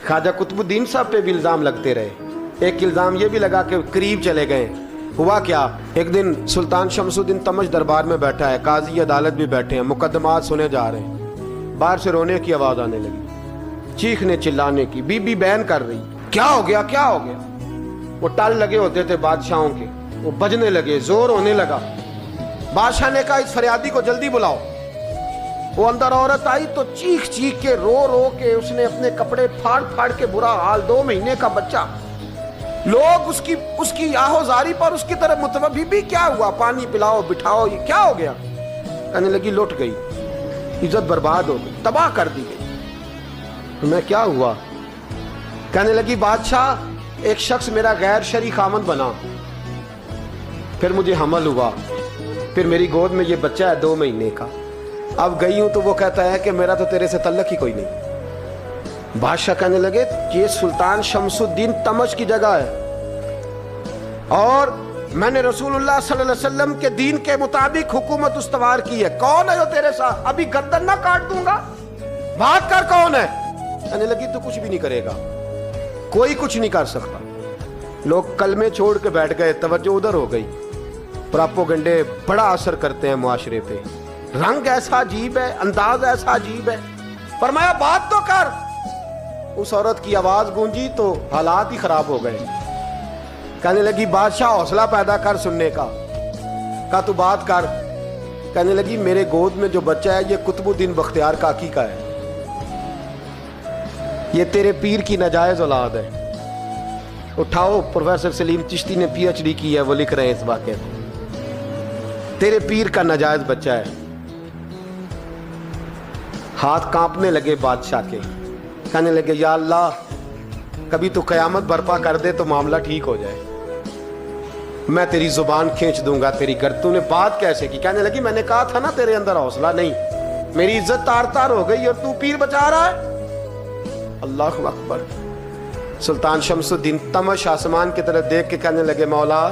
خواجہ قطب الدین صاحب پہ بھی الزام لگتے رہے. ایک الزام یہ بھی لگا کہ قریب چلے گئے. ہوا کیا, ایک دن سلطان شمس الدین تمش دربار میں بیٹھا ہے, قاضی عدالت بھی بیٹھے ہیں, مقدمات سنے جا رہے ہیں. باہر سے رونے کی آواز آنے لگی, چیخنے چلانے کی. بی بی بیان کر رہی, کیا ہو گیا کیا ہو گیا. وہ ٹال لگے ہوتے تھے بادشاہوں کے, وہ بجنے لگے, زور ہونے لگا. بادشاہ نے کہا اس فریادی کو جلدی بلاؤ. وہ اندر عورت آئی تو چیخ چیخ کے رو رو کے اس نے اپنے کپڑے پھاڑ پھاڑ کے, برا حال, 2 مہینے کا بچہ. لوگ اس کی آہو زاری پر اس کی طرف متوجہ. بھی کیا ہوا, پانی پلاؤ بٹھاؤ, یہ کیا ہو گیا. کہنے لگی لٹ گئی, عزت برباد ہو گئی, تباہ کر دی گئی. میں کیا ہوا. کہنے لگی بادشاہ ایک شخص میرا غیر شرعی خامند بنا, پھر مجھے حمل ہوا, پھر میری گود میں یہ بچہ ہے 2 مہینے کا. اب گئی ہوں تو وہ کہتا ہے کہ میرا تو تیرے سے تعلق ہی کوئی نہیں. بادشاہ کہنے لگے یہ سلطان شمس الدین تمش کی جگہ ہے, اور میں نے رسول اللہ صلی اللہ علیہ وسلم کے دین کے مطابق حکومت استوار کی ہے. کون ہے جو تیرے ساتھ, ابھی گردن نہ کاٹ دوں گا, بات کر کون ہے. کہنے لگی تو کچھ بھی نہیں کرے گا, کوئی کچھ نہیں کر سکتا. لوگ کلمے چھوڑ کے بیٹھ گئے, توجہ ادھر ہو گئی. پراپوگنڈے بڑا اثر کرتے ہیں معاشرے پہ. رنگ ایسا عجیب ہے, انداز ایسا عجیب ہے. فرمایا بات تو کر. اس عورت کی آواز گونجی تو حالات ہی خراب ہو گئے. کہنے لگی بادشاہ حوصلہ پیدا کر سننے کا. کہا تو بات کر. کہنے لگی میرے گود میں جو بچہ ہے یہ قطب الدین بختیار کاکی کا ہے, یہ تیرے پیر کی ناجائز اولاد ہے. اٹھاؤ, پروفیسر سلیم چشتی نے پی ایچ ڈی کی ہے, وہ لکھ رہے ہیں اس واقعے کو. تیرے پیر کا ناجائز بچہ ہے. ہاتھ کانپنے لگے بادشاہ کے. کہنے لگے یا اللہ کبھی تو قیامت برپا کر دے تو معاملہ ٹھیک ہو جائے, میں تیری زبان کھینچ دوں گا تیری گردن. تو نے بات کیسے کی. کہنے لگی میں نے کہا تھا نا تیرے اندر حوصلہ نہیں, میری عزت تار تار ہو گئی اور تو پیر بچا رہا ہے. اللہ اکبر. سلطان شمس الدین تمش آسمان کی طرف دیکھ کے کہنے لگے مولا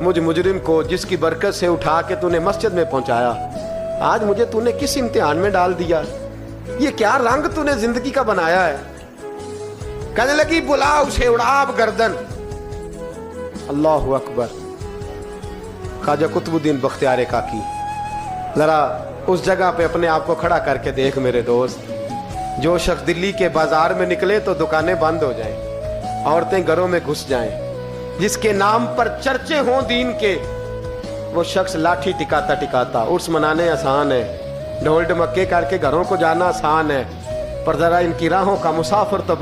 مجھ مجرم کو جس کی برکت سے اٹھا کے تو نے مسجد میں پہنچایا, آج مجھے تو نے کس امتحان میں ڈال دیا. یہ کیا رنگ تو نے زندگی کا بنایا ہے. کہنے لگی بلا اسے, اڑا اب گردن. اللہ اکبر. خواجہ قطب الدین بختیار کاکی, ذرا اس جگہ پہ اپنے آپ کو کھڑا کر کے دیکھ میرے دوست. جو شخص دلی کے بازار میں نکلے تو دکانیں بند ہو جائیں, عورتیں گھروں میں گھس جائیں, جس کے نام پر چرچے ہوں دین کے, وہ شخص لاٹھی ٹکاتا ٹکاتا. عرس منانے آسان ہے, ڈھول ڈمکے کر کے گھروں کو جانا آسان ہے, پر ذرا ان کی راہوں کا مسافر تو